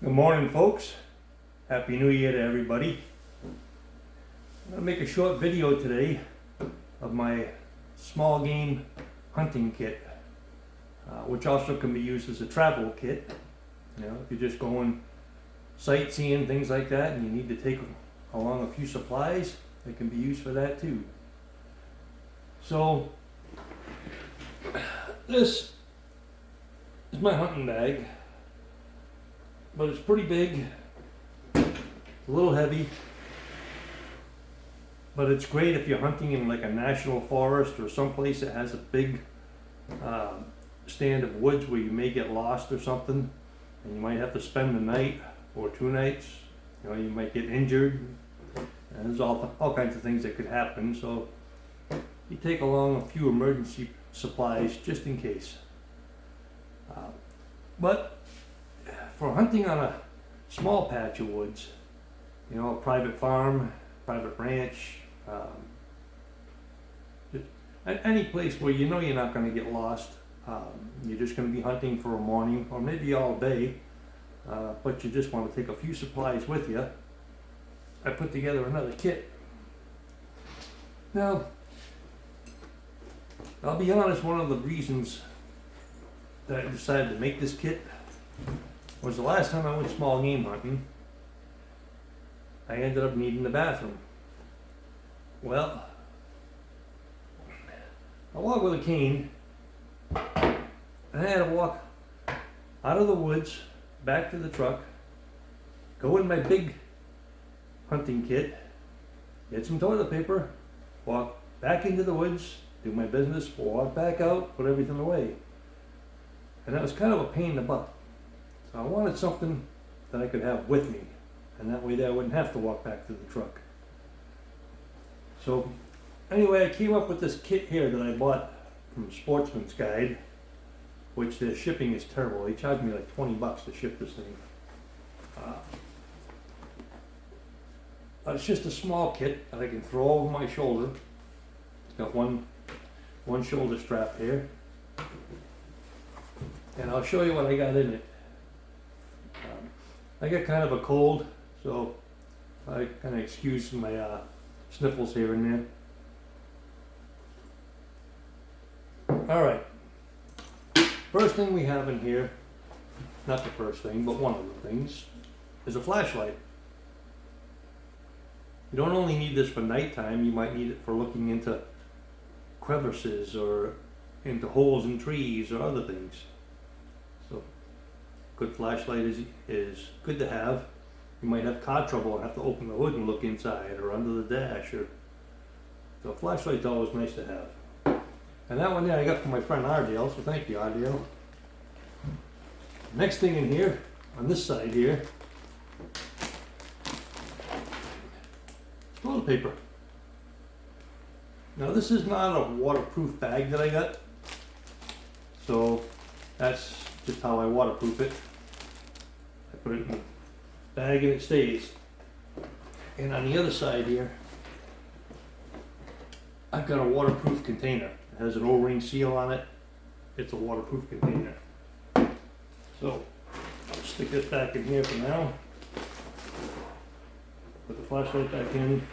Good morning, folks. Happy New Year to everybody. I'm going to make a short video today of my small game hunting kit, which also can be used as a travel kit. You know, if you're just going sightseeing, things like that, and you need to take along a few supplies, it can be used for that too. So, this is my hunting bag. But it's pretty big, a little heavy, but it's great if you're hunting in like a national forest or someplace that has a big stand of woods where you may get lost or something, and you might have to spend the night or 2 nights. You know, you might get injured, and there's all kinds of things that could happen. So you take along a few emergency supplies just in case. But for hunting on a small patch of woods, you know, a private farm, private ranch, just any place where you know you're not going to get lost, you're just going to be hunting for a morning or maybe all day, but you just want to take a few supplies with you, I put together another kit. Now, I'll be honest, one of the reasons that I decided to make this kit was the last time I went small game hunting, I ended up needing the bathroom. Well, I walked with a cane, and I had to walk out of the woods, back to the truck, go in my big hunting kit, get some toilet paper, walk back into the woods, do my business, walk back out, put everything away. And that was kind of a pain in the butt. So I wanted something that I could have with me, and that way I wouldn't have to walk back to the truck. So anyway, I came up with this kit here that I bought from Sportsman's Guide, which their shipping is terrible. They charged me like $20 to ship this thing. But it's just a small kit that I can throw over my shoulder. It's got one shoulder strap here, and I'll show you what I got in it. I get kind of a cold, so I kind of excuse my sniffles here and there. Alright, first thing we have in here, not the first thing, but one of the things, is a flashlight. You don't only need this for nighttime, you might need it for looking into crevices or into holes in trees or other things. So, good flashlight is good to have. You might have car trouble and have to open the hood and look inside or under the dash. So a flashlight's always nice to have. And that one there I got from my friend Ardale, so thank you, Ardale. Next thing in here, on this side here, toilet paper. Now this is not a waterproof bag that I got, so that's just how I waterproof it. I put it in the bag and it stays. And on the other side here, I've got a waterproof container. It has an O-ring seal on it. It's a waterproof container. So, I'll stick this back in here for now. Put the flashlight back in.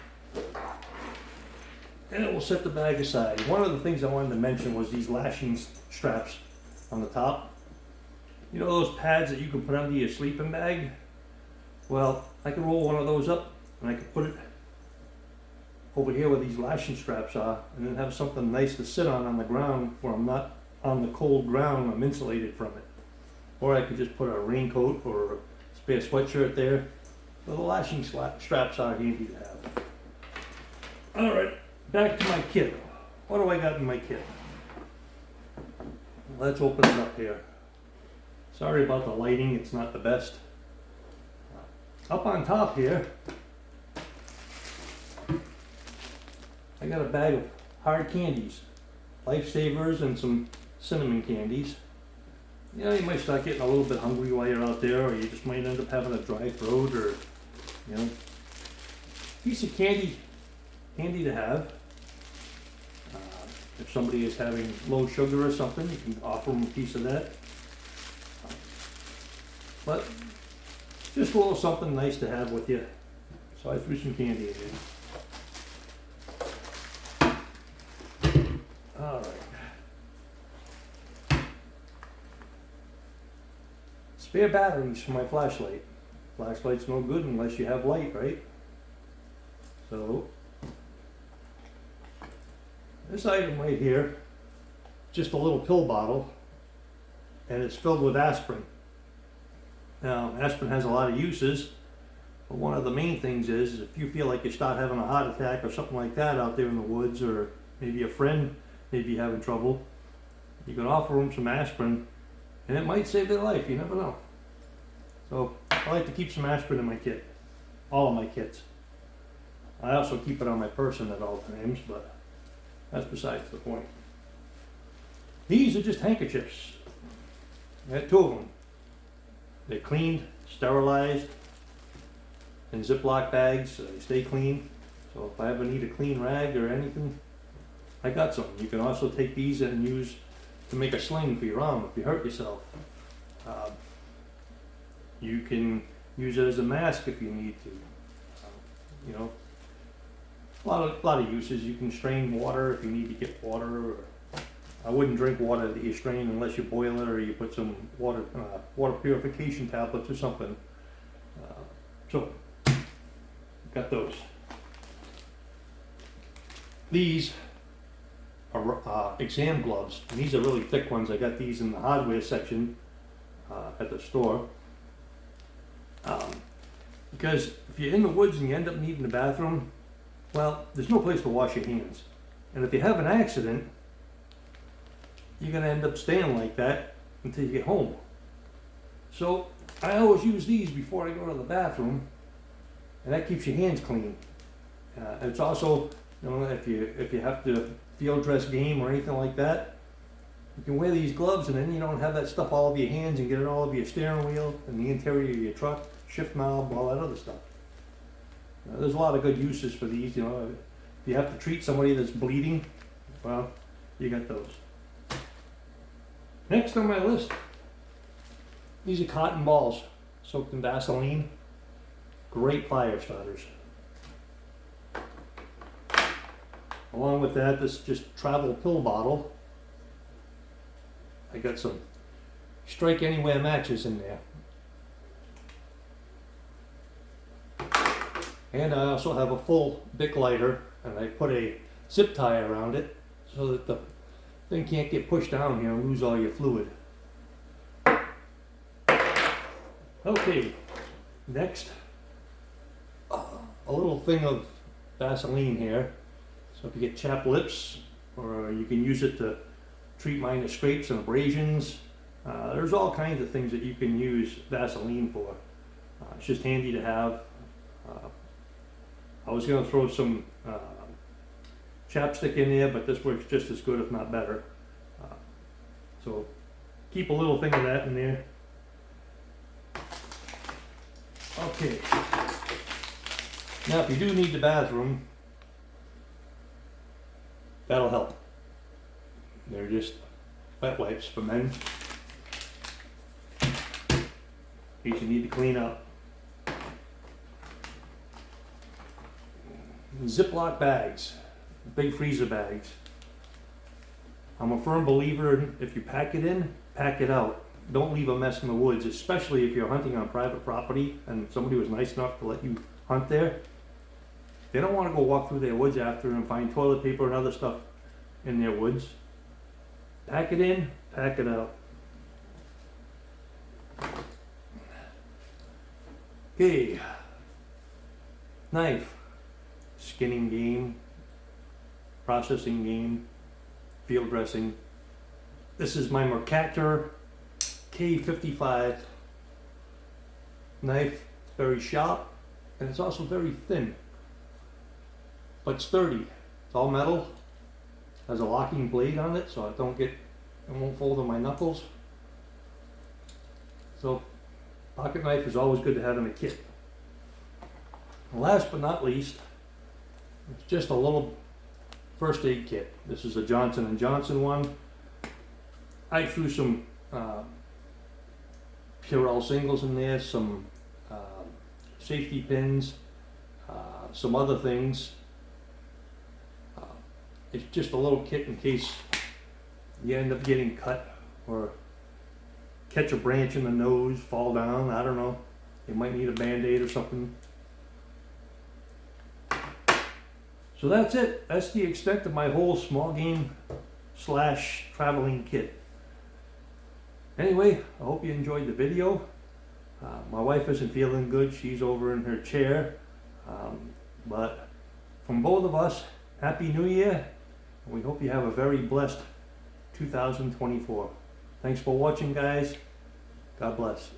And it will set the bag aside. One of the things I wanted to mention was these lashing straps on the top. You know those pads that you can put under your sleeping bag? Well, I can roll one of those up and I can put it over here where these lashing straps are, and then have something nice to sit on the ground where I'm not on the cold ground, I'm insulated from it. Or I could just put a raincoat or a spare sweatshirt there. So the lashing straps are handy to have. Alright, back to my kit. What do I got in my kit? Let's open it up here. Sorry about the lighting, it's not the best. Up on top here, I got a bag of hard candies, Lifesavers and some cinnamon candies. You know, you might start getting a little bit hungry while you're out there, or you just might end up having a dry throat, or, you know, piece of candy, handy to have. If somebody is having low sugar or something, you can offer them a piece of that. But just a little something nice to have with you. So I threw some candy in. All right. Spare batteries for my flashlight. Flashlight's no good unless you have light, right? So, this item right here, just a little pill bottle, and it's filled with aspirin. Now, aspirin has a lot of uses, but one of the main things is if you feel like you start having a heart attack or something like that out there in the woods, or maybe a friend may be having trouble, you can offer them some aspirin, and it might save their life. You never know. So I like to keep some aspirin in my kit, all of my kits. I also keep it on my person at all times, but that's besides the point. These are just handkerchiefs. I got 2 of them. They're cleaned, sterilized, in Ziploc bags, so they stay clean. So if I ever need a clean rag or anything, I got some. You can also take these and use to make a sling for your arm if you hurt yourself. You can use it as a mask if you need to. You know, a lot of uses. You can strain water if you need to get water. Or, I wouldn't drink water that you strain unless you boil it or you put some water purification tablets or something. So, got those. These are exam gloves, and these are really thick ones. I got these in the hardware section at the store. Because if you're in the woods and you end up needing the bathroom, well, there's no place to wash your hands. And if you have an accident, you're going to end up staying like that until you get home. So I always use these before I go to the bathroom, and that keeps your hands clean. And it's also, you know, if you have to field dress game or anything like that, you can wear these gloves, and then you don't have that stuff all over your hands and get it all over your steering wheel and the interior of your truck, shift knob, all that other stuff. There's a lot of good uses for these. You know, if you have to treat somebody that's bleeding, well, you got those. Next on my list, these are cotton balls soaked in Vaseline. Great fire starters. Along with that, this just travel pill bottle. I got some Strike Anywhere matches in there. And I also have a full Bic lighter, and I put a zip tie around it so that the thing can't get pushed down here and lose all your fluid. Okay, next, a little thing of Vaseline here. So if you get chapped lips, or you can use it to treat minor scrapes and abrasions. There's all kinds of things that you can use Vaseline for. It's just handy to have. I was going to throw some chapstick in there, but this works just as good, if not better. So keep a little thing of that in there. Okay. Now, if you do need the bathroom, that'll help. They're just wet wipes for men. In case you need to clean up. Ziploc bags, big freezer bags. I'm a firm believer in if you pack it in, pack it out. Don't leave a mess in the woods, especially if you're hunting on private property and somebody was nice enough to let you hunt there. They don't want to go walk through their woods after and find toilet paper and other stuff in their woods. Pack it in, pack it out. Okay. Knife. Skinning game. Processing game. Field dressing. This is my Mercator K55 knife. It's very sharp and it's also very thin, but sturdy. It's all metal. Has a locking blade on it, so it won't fold on my knuckles. So, pocket knife is always good to have in a kit. And last but not least, it's just a little first aid kit. This is a Johnson & Johnson one. I threw some Purell singles in there, some safety pins, some other things. It's just a little kit in case you end up getting cut or catch a branch in the nose, fall down, I don't know. You might need a Band-Aid or something. So that's it. That's the extent of my whole small game / traveling kit. Anyway, I hope you enjoyed the video. My wife isn't feeling good. She's over in her chair. But from both of us, Happy New Year. We hope you have a very blessed 2024. Thanks for watching, guys. God bless.